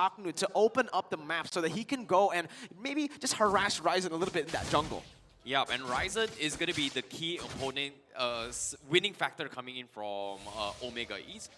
Chaknu to open up the map so that he can go and maybe just harass Raizen a little bit in that jungle. Yeah, and Raizen is going to be the key opponent, winning factor coming in from Omega. He's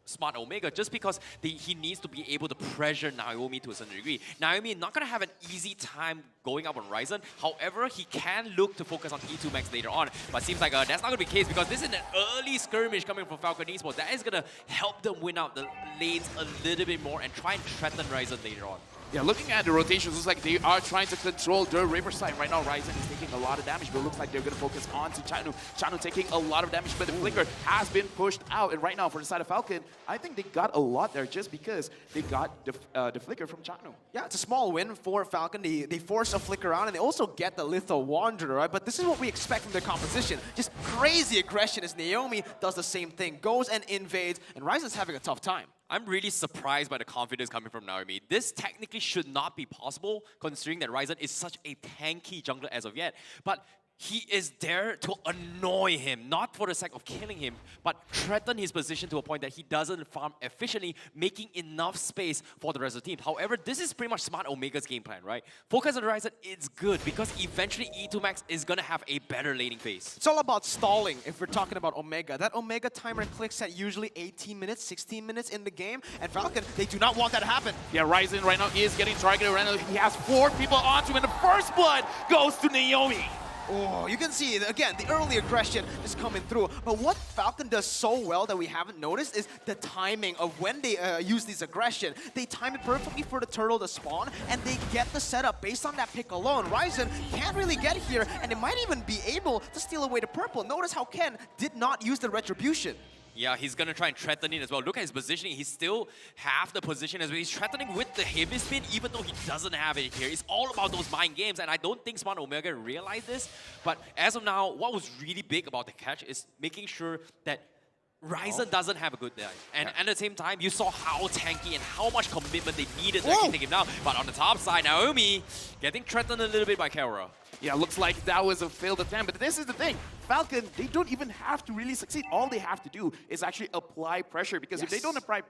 smart Omega just because he needs to be able to pressure Naomi to a certain degree. Naomi not going to have an easy time going up on Raizen. However, he can look to focus on E2 Max later on. But seems like that's not going to be the case because this is an early skirmish coming from Falcon Esports. That is going to help them win out the lanes a little bit more and try and threaten Raizen later on. Yeah, looking at the rotations, looks like they are trying to control their river side. Right now, Raizen is taking a lot of damage, but it looks like they're going to focus on to Chaknu. Chaknu taking a lot of damage, but the flicker has been pushed out. And right now, for the side of Falcon, I think they got a lot there just because they got the flicker from Chaknu. Yeah, it's a small win for Falcon. They force a flicker out, and they also get the Lethal Wanderer, right? But this is what we expect from their composition. Just crazy aggression as Naomi does the same thing, goes and invades, and Raizen's having a tough time. I'm really surprised by the confidence coming from Naomi. This technically should not be possible considering that Raizen is such a tanky jungler as of yet. But he is there to annoy him, not for the sake of killing him, but threaten his position to a point that he doesn't farm efficiently, making enough space for the rest of the team. However, this is pretty much smart Omega's game plan, right? Focus on the Raizen, it's good because eventually E2 Max is going to have a better laning phase. It's all about stalling if we're talking about Omega. That Omega timer clicks at usually 18 minutes, 16 minutes in the game, and Falcon, they do not want that to happen. Yeah, Raizen right now is getting targeted. Right now, he has 4 people onto him, and the first blood goes to Naomi. Oh, you can see, again, the early aggression is coming through. But what Falcon does so well that we haven't noticed is the timing of when they use this aggression. They time it perfectly for the turtle to spawn, and they get the setup based on that pick alone. Raizen can't really get here, and they might even be able to steal away the purple. Notice how Kenn did not use the retribution. Yeah, he's going to try and threaten it as well. Look at his positioning. He's still half the position as well. He's threatening with the heavy spin, even though he doesn't have it here. It's all about those mind games, and I don't think Smart Omega realized this. But as of now, what was really big about the catch is making sure that Raizen doesn't have a good day. And at the same time, you saw how tanky and how much commitment they needed to actually take him down. But on the top side, Naomi getting threatened a little bit by Kelra. Yeah, looks like that was a failed attempt, but this is the thing. Falcon, they don't even have to really succeed. All they have to do is actually apply pressure, because if they don't apply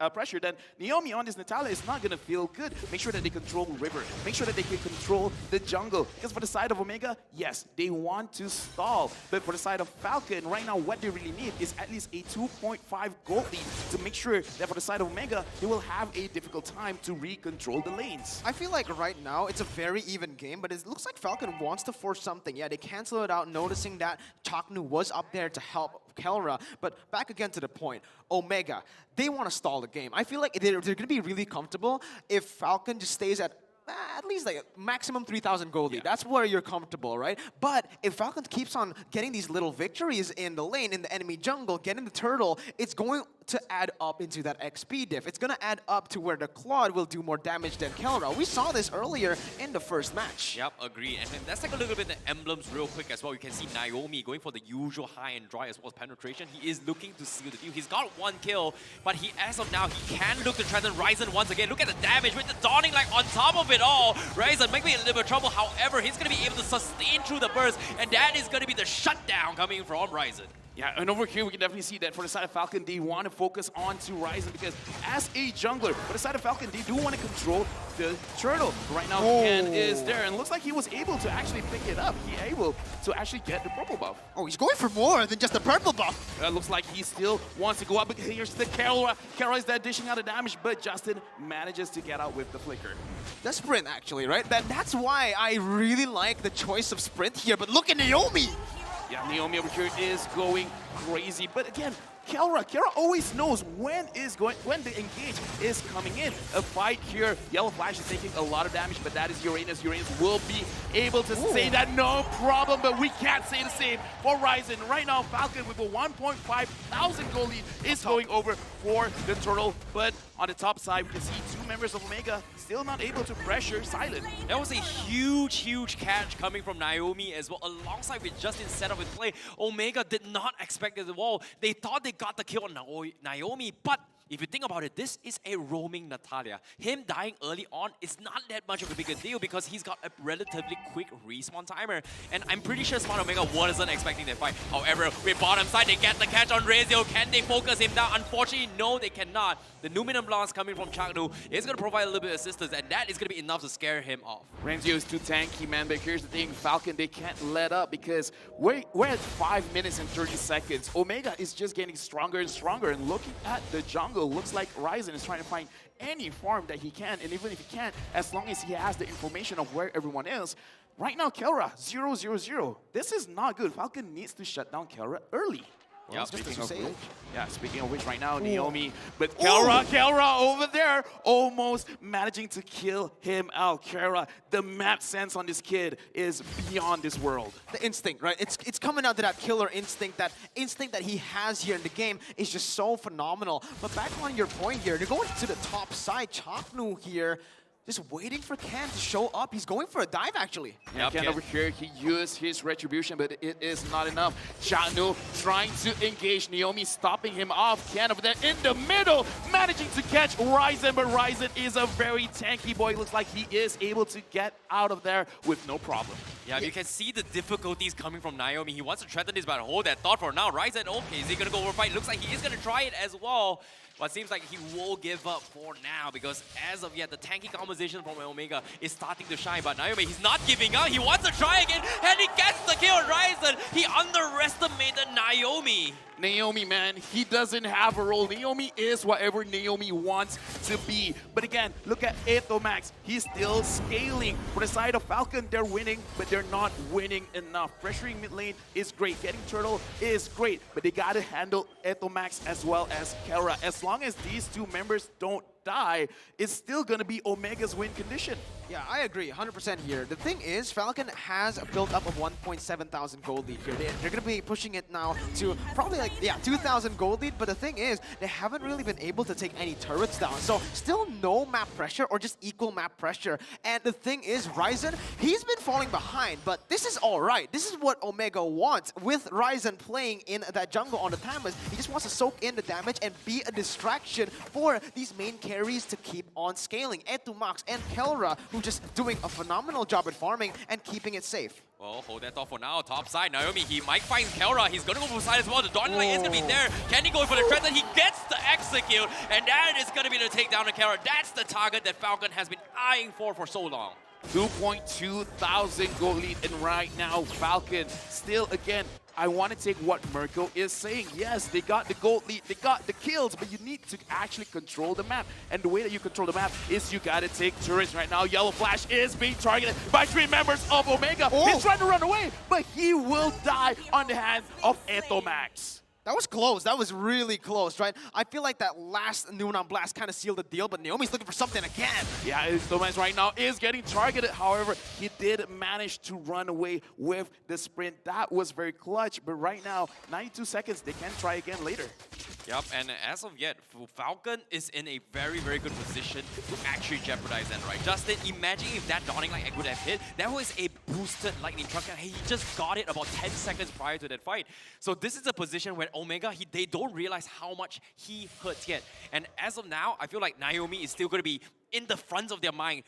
pressure, then Naomi on this Natalia is not going to feel good. Make sure that they control river. Make sure that they can control the jungle. Because for the side of Omega, yes, they want to stall. But for the side of Falcon, right now, what they really need is at least a 2.5 gold lead to make sure that for the side of Omega, they will have a difficult time to re-control the lanes. I feel like right now, it's a very even game, but it looks like Falcon wants to force something. Yeah, they cancel it out, noticing that Chaknu was up there to help Kelra. But back again to the point, Omega, they want to stall the game. I feel like they're going to be really comfortable if Falcon just stays at least like maximum 3,000 gold lead. That's where you're comfortable, right? But if Falcon keeps on getting these little victories in the lane, in the enemy jungle, getting the turtle, it's going to add up into that XP diff. It's going to add up to where the Claude will do more damage than Kelra. We saw this earlier in the first match. Yep, agree. And then let's take a look at the emblems real quick as well. You can see Naomi going for the usual high and dry as well as penetration. He is looking to seal the deal. He's got 1 kill, but he, as of now, he can look to threaten Raizen once again. Look at the damage with the Dawning Light on top of it all. Raizen might be in a little bit of trouble. However, he's going to be able to sustain through the burst, and that is going to be the shutdown coming from Raizen. Yeah, and over here we can definitely see that for the side of Falcon, they want to focus on to Raizen, because as a jungler, for the side of Falcon, they do want to control the turtle. Right now, Kenn is there, and looks like he was able to actually pick it up. He able to actually get the purple buff. Oh, he's going for more than just the purple buff. Looks like he still wants to go up, because here's the Kelra. Kelra is there dishing out the damage, but Justin manages to get out with the flicker. The sprint, actually, right? That's why I really like the choice of sprint here, but look at Naomi! Yeah, Naomi over here is going crazy. But again, Kelra always knows when the engage is coming in. A fight here, Yellowflash is taking a lot of damage, but that is Uranus. Uranus will be able to say that no problem, but we can't say the same for Raizen. Right now, Falcon with a 1.5 thousand gold lead is going over for the turtle, but on the top side, we can see 2 members of Omega still not able to pressure Silent. That was a huge, huge catch coming from Naomi as well, alongside with Justin's setup with play. Omega did not expect it at all. They thought they got the kill on Naomi, but if you think about it, this is a roaming Natalia. Him dying early on is not that much of a bigger deal because he's got a relatively quick respawn timer. And I'm pretty sure Smart Omega wasn't expecting that fight. However, with bottom side, they get the catch on Renzio. Can they focus him down? Unfortunately, no, they cannot. The Numinum Blast coming from Chaknu is going to provide a little bit of assistance, and that is going to be enough to scare him off. Renzio is too tanky, man, but here's the thing, Falcon, they can't let up because we're at 5 minutes and 30 seconds. Omega is just getting stronger and stronger, and looking at the jungle, looks like Raizen is trying to find any farm that he can, and even if he can't, as long as he has the information of where everyone is. Right now, Kelra, 0-0-0. This is not good. Falcon needs to shut down Kelra early. Yeah, Speaking of which, right now, Naomi, but Kelra over there, almost managing to kill him out. Kelra, the map sense on this kid is beyond this world. The instinct, right? It's coming out to that killer instinct. That instinct that he has here in the game is just so phenomenal. But back on your point here, they're going to the top side. Chaknu here, just waiting for Kenn to show up. He's going for a dive, actually. Yeah, Kenn over here, he used his retribution, but it is not enough. Chaknu trying to engage Naomi, stopping him off. Kenn over there in the middle, managing to catch Raizen, but Raizen is a very tanky boy. Looks like he is able to get out of there with no problem. Yeah, you can see the difficulties coming from Naomi. He wants to threaten this, but hold that thought for now. Raizen, okay, is he going to go over fight? Looks like he is going to try it as well. But it seems like he will give up for now because as of yet, the tanky composition from Omega is starting to shine. But Naomi, he's not giving up. He wants to try again, and he gets the kill on Raizen. He underestimated Naomi. Naomi, man, he doesn't have a role. Naomi is whatever Naomi wants to be. But again, look at Etomax. He's still scaling. For the side of Falcon, they're winning, but they're not winning enough. Pressuring mid lane is great. Getting Turtle is great, but they gotta handle Etomax as well as Kelra. As long as these two members don't die, it's still gonna be Omega's win condition. Yeah, I agree 100% here. The thing is, Falcon has a build up of 1.7 thousand gold lead here. They're going to be pushing it now to probably like, 2,000 gold lead. But the thing is, they haven't really been able to take any turrets down. So still no map pressure or just equal map pressure. And the thing is, Raizen, he's been falling behind, but this is all right. This is what Omega wants. With Raizen playing in that jungle on the timers, he just wants to soak in the damage and be a distraction for these main carries to keep on scaling. Etumax and Kelra, who just doing a phenomenal job at farming and keeping it safe. Well, hold that thought for now. Top side, Naomi, he might find Kelra. He's going to go for side as well. The dodge line is going to be there. Can he go for the threat? He gets the execute, and that is going to be the takedown of Kelra. That's the target that Falcon has been eyeing for so long. 2.2 thousand gold lead, and right now Falcon still, again, I want to take what Mirko is saying. Yes, they got the gold lead, they got the kills, but you need to actually control the map. And the way that you control the map is you got to take turrets. Right now, Yellowflash is being targeted by 3 members of Omega. He's trying to run away, but he will die on the hands of Etomax. That was close. That was really close, right? I feel like that last Numinum Blast kind of sealed the deal, but Naomi's looking for something again. Yeah, Etomax right now is getting targeted. However, he did manage to run away with the sprint. That was very clutch, but right now, 92 seconds, they can try again later. Yep, and as of yet, Falcon is in a very, very good position to actually jeopardize that, right? Justin, imagine if that Dawning Light would have hit. That was a boosted Lightning Truck, and he just got it about 10 seconds prior to that fight. So this is a position where Omega, they don't realize how much he hurts yet. And as of now, I feel like Naomi is still going to be in the front of their mind,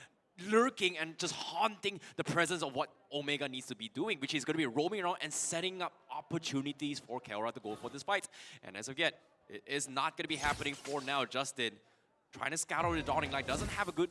lurking and just haunting the presence of what Omega needs to be doing, which is going to be roaming around and setting up opportunities for Kelra to go for this fight. And as of yet, it is not going to be happening for now. Justin, trying to scout out the Dawning Light, doesn't have a good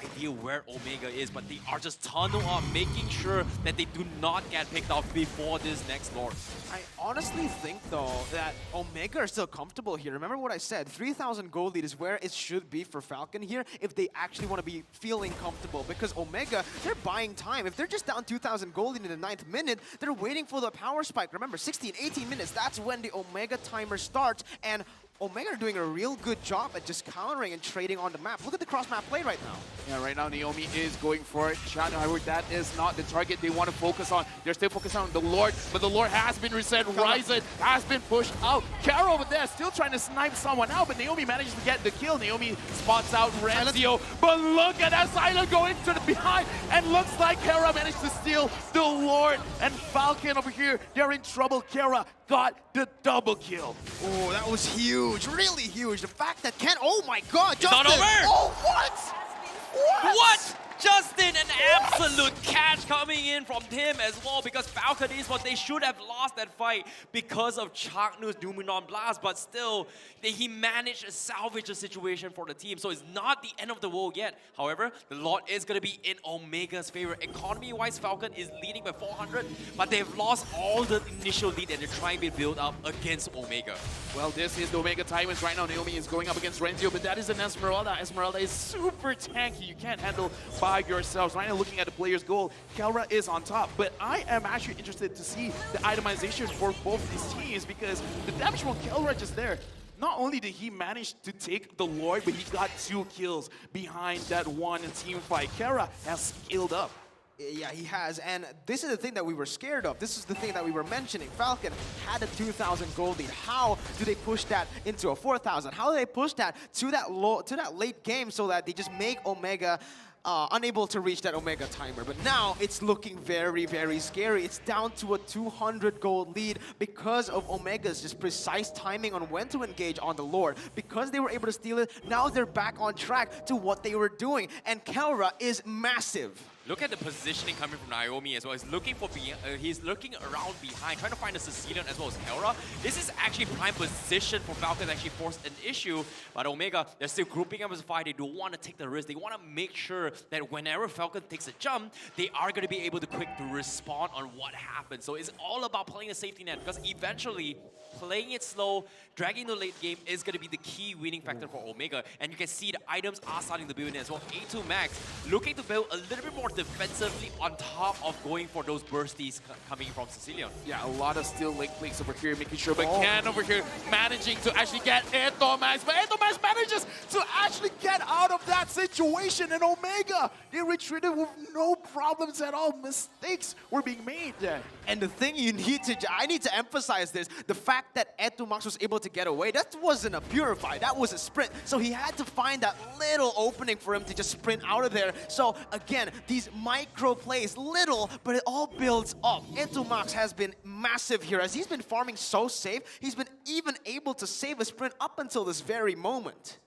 idea where Omega is, but they are just tunnel up, making sure that they do not get picked off before this next Lord. I honestly think, though, that Omega are still comfortable here. Remember what I said, 3,000 gold lead is where it should be for Falcon here if they actually want to be feeling comfortable, because Omega, they're buying time. If they're just down 2,000 gold lead in the 9th minute, they're waiting for the power spike. Remember, 16, 18 minutes, that's when the Omega timer starts, and Omega are doing a real good job at just countering and trading on the map. Look at the cross-map play right now. Yeah, right now Naomi is going for it. However, that is not the target they want to focus on. They're still focused on the Lord, but the Lord has been reset. Raizen has been pushed out. Kelra over there still trying to snipe someone out, but Naomi manages to get the kill. Naomi spots out Renzio, but look at that Silent going to the behind, and looks like Kelra managed to steal the Lord. And Falcon over here, they're in trouble. Kelra got the double kill. Oh, that was huge, really huge. The fact that Kenn, oh my God, It's not Justin. over. Oh, what? What? Justin, an absolute catch coming in from him as well, because Falcon Esports, they should have lost that fight because of Chaknu's Numenon Blast, but still, he managed to salvage the situation for the team, so it's not the end of the world yet. However, the lot is going to be in Omega's favor. Economy-wise, Falcon is leading by 400, but they've lost all the initial lead and they're trying to build up against Omega. Well, this is the Omega Titans right now. Naomi is going up against Renzio, but that is an Esmeralda. Esmeralda is super tanky. You can't handle by yourselves. Right now, looking at the player's goal, Kelra is on top. But I am actually interested to see the itemization for both these teams, because the damage from Kelra just there. Not only did he manage to take the Lloyd, but he got 2 kills behind that one team fight. Kelra has scaled up. Yeah, he has, and this is the thing that we were scared of. This is the thing that we were mentioning. Falcon had a 2,000 gold lead. How do they push that into a 4,000? How do they push that to that late game so that they just make Omega unable to reach that Omega timer? But now it's looking very, very scary. It's down to a 200 gold lead because of Omega's just precise timing on when to engage on the Lord. Because they were able to steal it, now they're back on track to what they were doing. And Kelra is massive. Look at the positioning coming from Naomi as well. He's looking around behind, trying to find a Sicilian as well as Kelra. This is actually prime position for Falcon to actually force an issue. But Omega, they're still grouping up as a fight. They don't want to take the risk. They want to make sure that whenever Falcon takes a jump, they are going to be able to quick to respond on what happened. So it's all about playing the safety net, because eventually playing it slow, dragging the late game is going to be the key winning factor for Omega. And you can see the items are starting to build in as well. A2 Max looking to build a little bit more defensively on top of going for those bursties coming from Sicilian. Yeah, a lot of still link plays over here, making sure, but Kenn over here managing to actually get A2 Max, but A2 Max manages to actually get out of that situation, and Omega, they retreated with no problems at all. Mistakes were being made there. And the thing I need to emphasize this, the fact that A2 Max was able to get away, that wasn't a purify, that was a sprint. So he had to find that little opening for him to just sprint out of there. So again, these micro plays, little, but it all builds up. A2 Max has been massive here. As he's been farming so safe, he's been even able to save a sprint up until this very moment.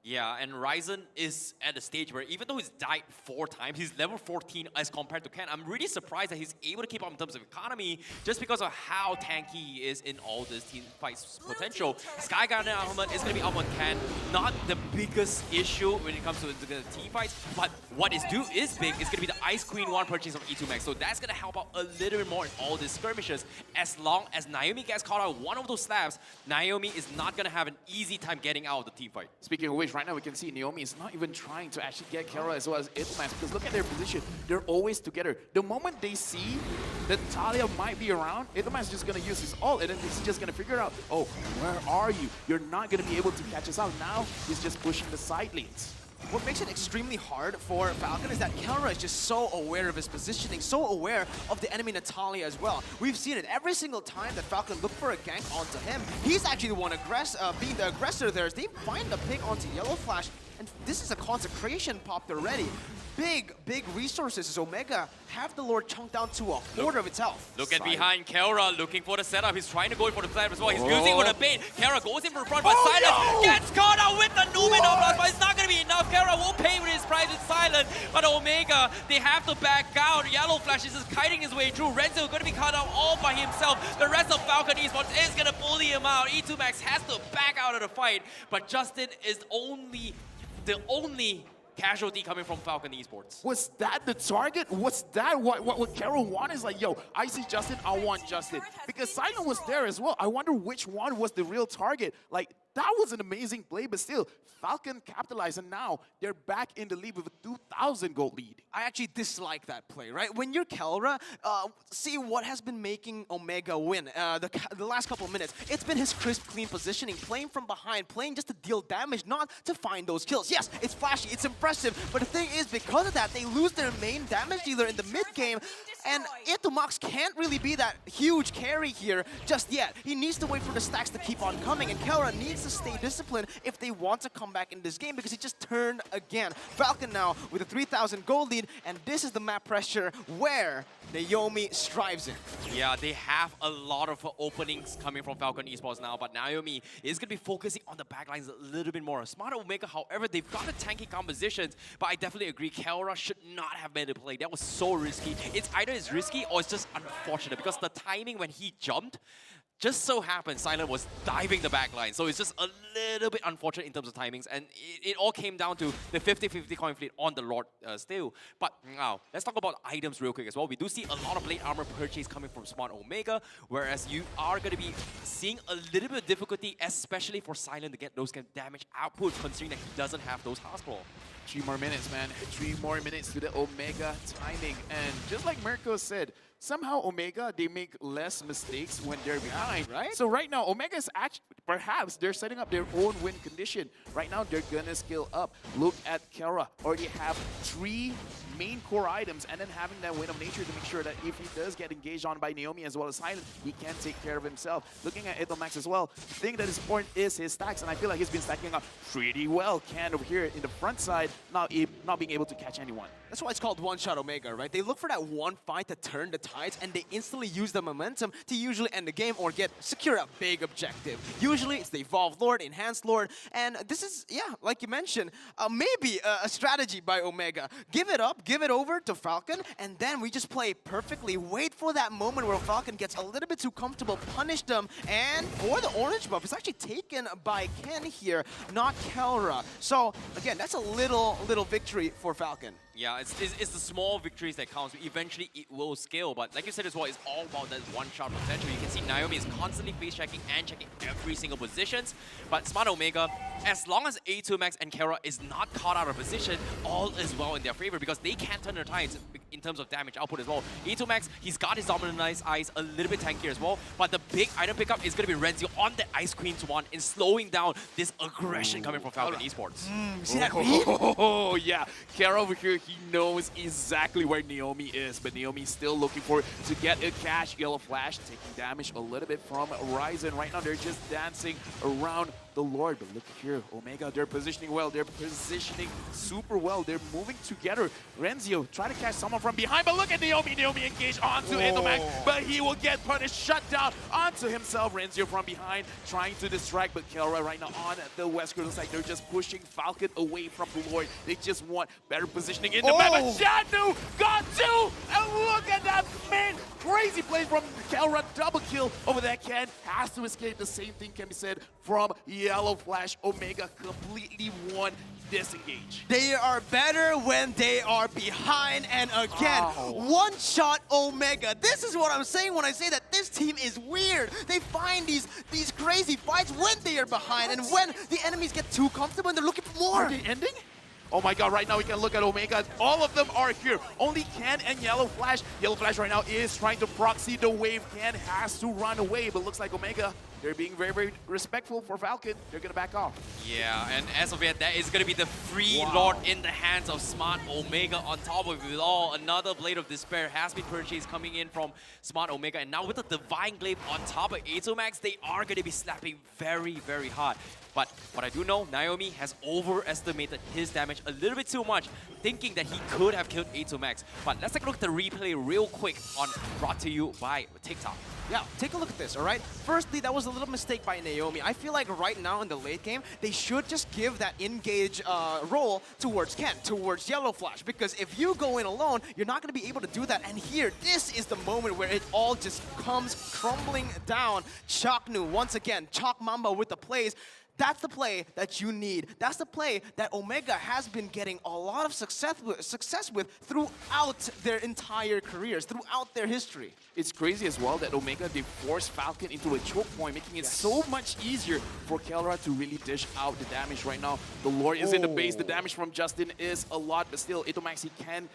Yeah, and Raizen is at a stage where even though he's died 4 times, he's level 14 as compared to Kenn. I'm really surprised that he's able to keep up in terms of economy just because of how tanky he is in all this team fights potential. Skyguard and Ahmed is going to be up on Kenn. Not the biggest issue when it comes to the team fights, but what is big is going to be the Ice Queen 1 purchase of E2 Max. So that's going to help out a little bit more in all these skirmishes. As long as Naomi gets caught out one of those slabs, Naomi is not going to have an easy time getting out of the team fight. Speaking of which, right now we can see Naomi is not even trying to actually get Kelra as well as A2 Max, because look at their position. They're always together. The moment they see that Talia might be around, A2 Max is just going to use his ult, and then he's just going to figure out, oh, where are you? You're not going to be able to catch us out. Now he's just pushing the side lanes. What makes it extremely hard for Falcon is that Kelra is just so aware of his positioning, so aware of the enemy Natalia as well. We've seen it every single time that Falcon looked for a gank onto him. He's actually the one being the aggressor there as they find the pick onto Yellowflash, and this is a consecration popped already. Big resources as Omega have the Lord chunked down to a quarter of its health. Look at behind Kelra, looking for the setup. He's trying to go in for the flat as well. He's using for the bait. Kelra goes in for the front, but Silent gets caught out with the Numenon Blast, but it's not going to be enough. Kelra will pay with his price with Silent, but Omega, they have to back out. Yellowflash is just kiting his way through. Renzo going to be caught out all by himself. The rest of Falcon Esports is going to bully him out. E2 Max has to back out of the fight, but Justin is the only casualty coming from Falcon Esports. Was that the target? Was that what Carol wanted? Is like, yo, I see Justin, I want Justin. Because Silent was there as well. I wonder which one was the real target. Like, that was an amazing play, but still, Falcon capitalized, and now they're back in the lead with a 2,000 gold lead. I actually dislike that play, right? When you're Kelra, see what has been making Omega win the last couple of minutes. It's been his crisp, clean positioning, playing from behind, playing just to deal damage, not to find those kills. Yes, it's flashy, it's impressive, but the thing is, because of that, they lose their main damage dealer in the mid-game, and A2 Max can't really be that huge carry here just yet. He needs to wait for the stacks to keep on coming, and Kelra needs to stay disciplined if they want to come back in this game, because he just turned again. Falcon now with a 3,000 gold lead, and this is the map pressure where Naomi strives in. Yeah, they have a lot of openings coming from Falcon Esports now, but Naomi is going to be focusing on the backlines a little bit more. Smart Omega, however, they've got the tanky compositions, but I definitely agree, Kelra should not have made a play. That was so risky. It's either it's risky or it's just unfortunate, because the timing when he jumped, just so happened Silent was diving the backline, so it's just a little bit unfortunate in terms of timings, and it all came down to the 50-50 coin flip on the Lord still. But now, let's talk about items real quick as well. We do see a lot of blade armor purchase coming from Smart Omega, whereas you are going to be seeing a little bit of difficulty, especially for Silent to get those kind of damage output, considering that he doesn't have those Houseclaw. 3 more minutes, man. 3 more minutes to the Omega timing. And just like Mirko said, somehow Omega, they make less mistakes when they're behind. Right? So right now, Omega's actually, perhaps they're setting up their own win condition. Right now, they're gonna scale up. Look at Kelra. Already have 3 main core items, and then having that Wind of Nature to make sure that if he does get engaged on by Naomi as well as Silent, he can take care of himself. Looking at Max as well, the thing that is important is his stacks, and I feel like he's been stacking up pretty well. Kenn over here in the front side, not being able to catch anyone. That's why it's called one-shot Omega, right? They look for that one fight to turn the tides, and they instantly use the momentum to usually end the game or secure a big objective. Usually, it's the Evolved Lord, Enhanced Lord, and this is, yeah, like you mentioned, maybe a strategy by Omega. Give it up, give it over to Falcon, and then we just play perfectly. Wait for that moment where Falcon gets a little bit too comfortable, punish them, and for the orange buff, it's actually taken by Kenn here, not Kelra. So, again, that's a little victory for Falcon. Yeah, it's the small victories that counts. Eventually, it will scale. But like you said as well, it's all about that one-shot potential. You can see Naomi is constantly face-checking and checking every single positions. But Smart Omega, as long as A2 Max and Kelra is not caught out of position, all is well in their favor, because they can turn their tides in terms of damage output as well. A2 Max, he's got his Dominant Eyes a little bit tankier as well. But the big item pickup is going to be Renzio on the Ice Queen's one in slowing down this aggression coming from Falcon Esports. See that read? Oh, yeah. Kelra over here, he knows exactly where Naomi is, but Naomi's still looking for it to get a catch. Yellowflash taking damage a little bit from Raizen. Right now, they're just dancing around the Lord. But look here, Omega, they're positioning well. They're positioning super well. They're moving together. Renzio trying to catch someone from behind, but look at Naomi. Naomi engaged onto Max, but he will get punished, shut down onto himself. Renzio from behind, trying to distract, but Kelra right now on the west coast. Looks like they're just pushing Falcon away from the Lord. They just want better positioning in the map. But Shanu got 2, and look at that, man. Crazy play from Kelra, double kill over that. Kenn has to escape. The same thing can be said from Yellowflash. Omega completely won disengage. They are better when they are behind, and again, one-shot Omega. This is what I'm saying when I say that this team is weird. They find these crazy fights when they are behind, and when the enemies get too comfortable and they're looking for more. Are they ending? Oh my god, right now we can look at Omega. All of them are here. Only Kenn and Yellowflash. Yellowflash right now is trying to proxy the wave. Kenn has to run away, but looks like Omega, they're being very, very respectful for Falcon. They're going to back off. Yeah, and as of yet, that is going to be the free Lord in the hands of Smart Omega. On top of it all, another Blade of Despair has been purchased coming in from Smart Omega. And now with the Divine Glaive on top of A2 Max, they are going to be slapping very, very hard. But what I do know, Naomi has overestimated his damage a little bit too much, thinking that he could have killed A2 Max. But let's take a look at the replay real quick brought to you by TikTok. Yeah, take a look at this, all right? Firstly, that was a little mistake by Naomi. I feel like right now in the late game, they should just give that engage role towards Kenn, towards Yellowflash, because if you go in alone, you're not going to be able to do that. And here, this is the moment where it all just comes crumbling down. Chaknu, once again, Chalk Mamba with the plays. That's the play that you need. That's the play that Omega has been getting a lot of success with throughout their entire careers, throughout their history. It's crazy as well that Omega, they force Falcon into a choke point, making it so much easier for Kelra to really dish out the damage right now. The Lord is in the base. The damage from Justin is a lot, but still, A2 Max, he can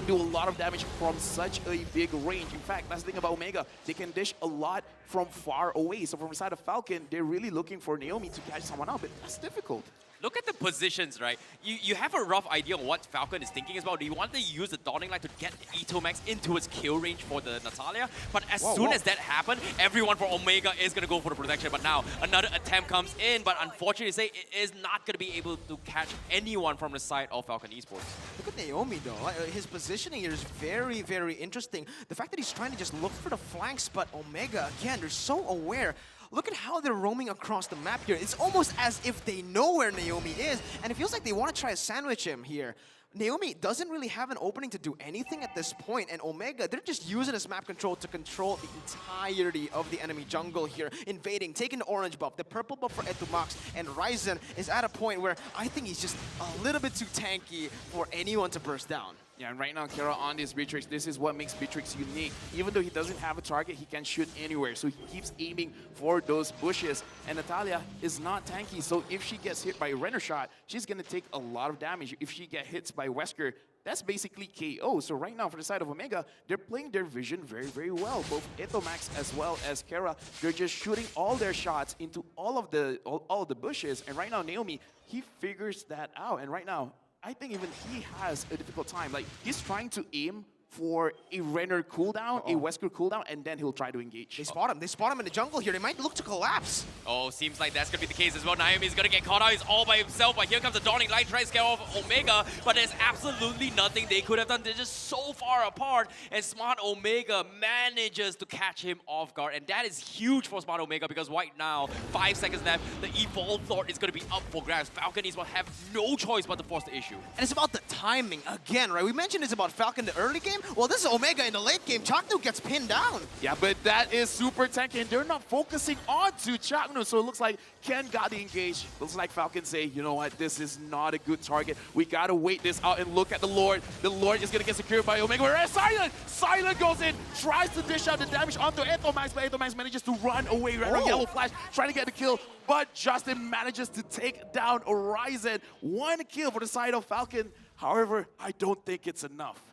do a lot of damage from such a big range. In fact, that's the thing about Omega. They can dish a lot from far away. So from the side of Falcon, they're really looking for Naomi to catch someone out, but that's difficult. Look at the positions, right? You have a rough idea on what Falcon is thinking as well. Do you want to use the Dawning Light to get Etomax into its kill range for the Natalia? But as soon as that happened, everyone for Omega is going to go for the protection. But now another attempt comes in, but unfortunately, say it is not going to be able to catch anyone from the side of Falcon Esports. Look at Naomi though. His positioning here is very, very interesting. The fact that he's trying to just look for the flanks, but Omega, again, they're so aware. Look at how they're roaming across the map here. It's almost as if they know where Naomi is, and it feels like they want to try to sandwich him here. Naomi doesn't really have an opening to do anything at this point, and Omega, they're just using his map control to control the entirety of the enemy jungle here, invading, taking the orange buff, the purple buff for Etomax, and Raizen is at a point where I think he's just a little bit too tanky for anyone to burst down. Yeah, and right now, Kelra on this Beatrix, this is what makes Beatrix unique. Even though he doesn't have a target, he can shoot anywhere. So he keeps aiming for those bushes. And Natalia is not tanky, so if she gets hit by a Renner shot, she's going to take a lot of damage. If she gets hit by Wesker, that's basically KO. So right now, for the side of Omega, they're playing their vision very, very well. Both Etomax as well as Kelra, they're just shooting all their shots into all of the bushes. And right now, Naomi, he figures that out. And right now, I think even he has a difficult time. Like, he's trying to aim for a Renner cooldown, a Wesker cooldown, and then he'll try to engage. They spot him. They spot him in the jungle here. They might look to collapse. Oh, seems like that's going to be the case as well. Naomi's going to get caught out. He's all by himself, but here comes the Dawning Light, tries to scare off Omega, but there's absolutely nothing they could have done. They're just so far apart, and Smart Omega manages to catch him off guard, and that is huge for Smart Omega because right now, 5 seconds left, the Evolve Lord is going to be up for grabs. Falcon Esports have no choice but to force the issue. And it's about the timing again, right? We mentioned it's about Falcon in the early game. Well, this is Omega in the late game. Chaknu gets pinned down. Yeah, but that is super tanky, and they're not focusing on to Chaknu, so it looks like Kenn got the engage. Looks like Falcon say, you know what, this is not a good target. We gotta wait this out and look at the Lord. The Lord is gonna get secured by Omega. Whereas Silent goes in, tries to dish out the damage onto Etomax, but Etomax manages to run away. Yellowflash trying to get the kill, but Justin manages to take down Raizen. 1 kill for the side of Falcon. However, I don't think it's enough.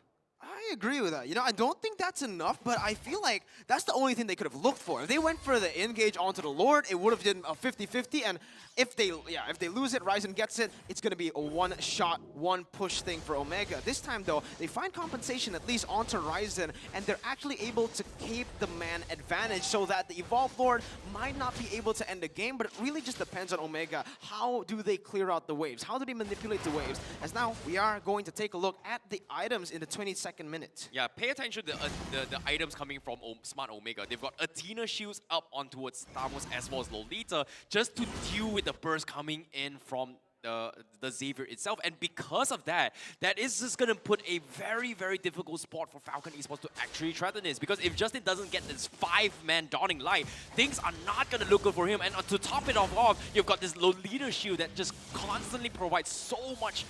I agree with that. You know, I don't think that's enough, but I feel like that's the only thing they could have looked for. If they went for the engage onto the Lord, it would have been a 50-50, and if they lose it, Raizen gets it, it's going to be a one-shot, one-push thing for Omega. This time, though, they find compensation at least onto Raizen, and they're actually able to keep the man advantage so that the Evolve Lord might not be able to end the game, but it really just depends on Omega. How do they clear out the waves? How do they manipulate the waves? As now, we are going to take a look at the items in the 22nd minute. Yeah, pay attention to the items coming from Smart Omega. They've got Athena shields up onto Stamos as well as Lolita just to deal with the burst coming in from the Xavier itself, and because of that, that is just going to put a very, very difficult spot for Falcon Esports to actually threaten this, because if Justin doesn't get this 5-man Dawning Light, things are not going to look good for him, and to top it off, you've got this Lolita shield that just constantly provides so much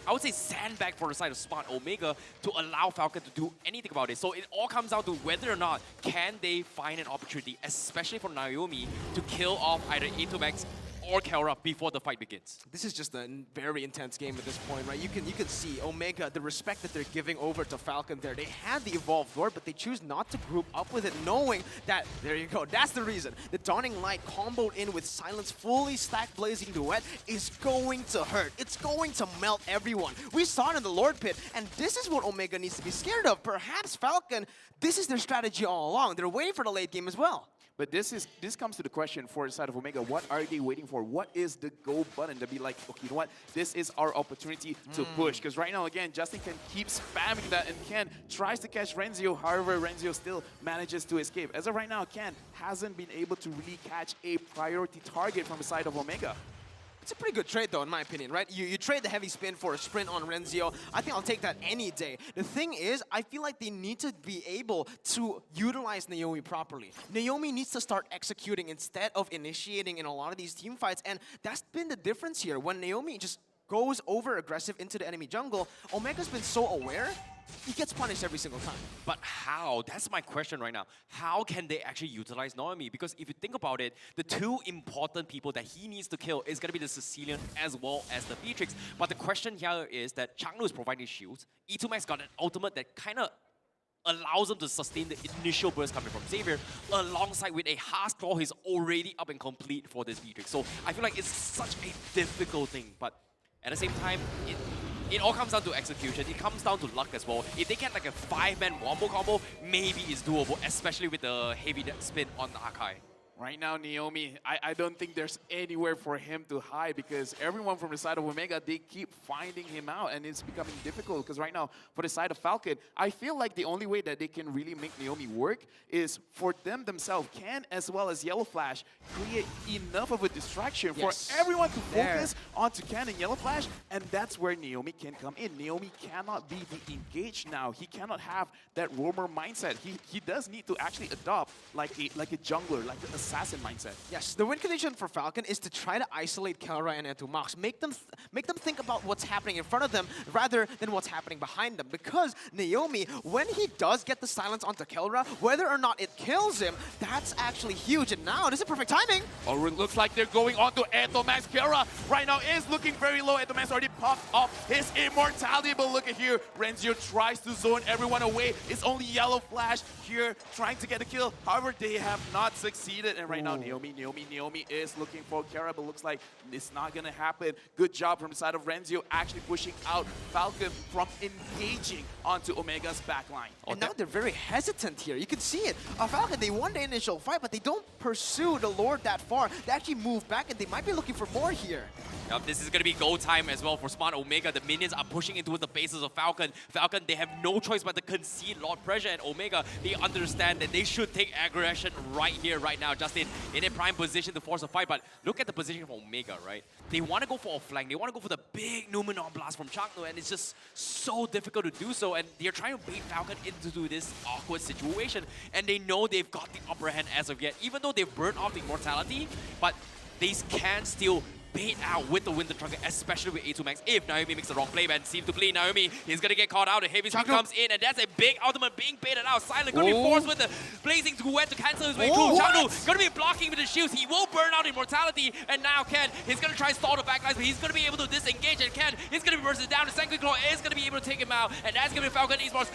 I would say sandbag for the side of Smart Omega to allow Falcon to do anything about it. So it all comes down to whether or not can they find an opportunity, especially for Naomi, to kill off either Etomax or Kelra before the fight begins. This is just a very intense game at this point, right? You can see Omega, the respect that they're giving over to Falcon there. They had the Evolved Lord, but they choose not to group up with it, knowing that, there you go, that's the reason. The Dawning Light comboed in with Silence fully stacked Blazing Duet is going to hurt. It's going to melt everyone. We saw it in the Lord Pit, and this is what Omega needs to be scared of. Perhaps Falcon, this is their strategy all along. They're waiting for the late game as well. But this comes to the question for the side of Omega. What are they waiting for? What is the go button to be like, okay, you know what? This is our opportunity to push. Because right now, again, Justin can keep spamming that, and Kenn tries to catch Renzio. However, Renzio still manages to escape. As of right now, Kenn hasn't been able to really catch a priority target from the side of Omega. It's a pretty good trade, though, in my opinion, right? You trade the heavy spin for a sprint on Renzio. I think I'll take that any day. The thing is, I feel like they need to be able to utilize Naomi properly. Naomi needs to start executing instead of initiating in a lot of these team fights, and that's been the difference here. When Naomi just goes over-aggressive into the enemy jungle, Omega's been so aware, he gets punished every single time. But how? That's my question right now. How can they actually utilize Naomi? Because if you think about it, the two important people that he needs to kill is going to be the Sicilian as well as the Beatrix. But the question here is that Changlu is providing shields. Etomax got an ultimate that kind of allows him to sustain the initial burst coming from Xavier, alongside with a Haas Claw he's already up and complete for this V-Trick. So I feel like it's such a difficult thing, but at the same time, it all comes down to execution. It comes down to luck as well. If they get like a 5-man wombo combo, maybe it's doable, especially with the heavy spin on the Akai. Right now, Naomi, I don't think there's anywhere for him to hide because everyone from the side of Omega, they keep finding him out and it's becoming difficult because right now, for the side of Falcon, I feel like the only way that they can really make Naomi work is for them themselves, Kenn as well as Yellowflash, create enough of a distraction for everyone to focus onto Kenn and Yellowflash, and that's where Naomi can come in. Naomi cannot be the engaged now. He cannot have that roamer mindset. He does need to actually adopt like a jungler, like an assassin mindset. Yes, the win condition for Falcon is to try to isolate Kelra and Max. Make them think about what's happening in front of them rather than what's happening behind them. Because Naomi, when he does get the silence onto Kelra, whether or not it kills him, that's actually huge. And now, this is perfect timing. Oh, it looks like they're going on to Max. Kelra right now is looking very low. Max already popped off his immortality, but look at here. Renzio tries to zone everyone away. It's only Yellowflash here trying to get a kill. However, they have not succeeded. And right now, Naomi is looking for Kelra, but looks like it's not going to happen. Good job from the side of Renzio, actually pushing out Falcon from engaging onto Omega's backline. And now they're very hesitant here. You can see it. Falcon, they won the initial fight, but they don't pursue the Lord that far. They actually move back, and they might be looking for more here. Yep, this is going to be go time as well for Smart Omega. The minions are pushing into the bases of Falcon. Falcon, they have no choice but to concede Lord Pressure, and Omega, they understand that they should take aggression right here, right now, just in a prime position to force a fight. But look at the position of Omega, right? They want to go for a flank. They want to go for the big Numenor blast from Chakno, and it's just so difficult to do so. And they're trying to bait Falcon into this awkward situation, and they know they've got the upper hand as of yet, even though they've burned off the immortality, but they can still bait out with the Winter Trunker, especially with A2 Max. If Naomi makes the wrong play, man, seems to play Naomi. He's gonna get caught out. The heavy speed comes in, and that's a big ultimate being baited out. Silent gonna be forced with the blazing duet to cancel his way through. Chakno gonna be blocking with the shields. He will burn out immortality, and now Kenn is gonna try to stall the backlines, but he's gonna be able to disengage, and Kenn is gonna be bursted down. The Sanguine Claw is gonna be able to take him out, and that's gonna be Falcon Esports.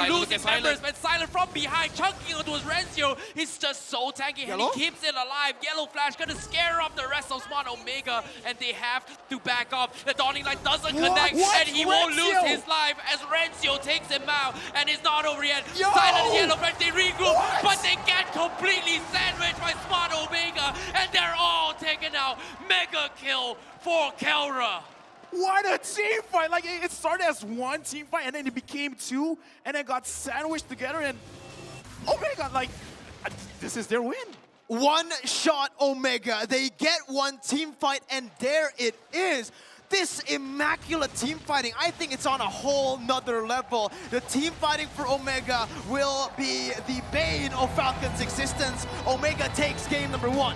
Losing members, but Silent from behind, chunking onto his Renzio. He's just so tanky, and he keeps it alive. Yellowflash gonna scare off the rest of Smart Omega, and they have to back up. The Dawning Light doesn't connect, and he won't lose his life as Renzio takes him out, and it's not over yet. Silent and Yellowflash, they regroup, but they get completely sandwiched by Smart Omega, and they're all taken out. Mega kill for Kelra. What a team fight! Like, it started as one team fight, and then it became two, and then got sandwiched together, and Omega, like, this is their win. One shot Omega. They get one team fight, and there it is. This immaculate team fighting, I think it's on a whole nother level. The team fighting for Omega will be the bane of Falcon's existence. Omega takes game number 1.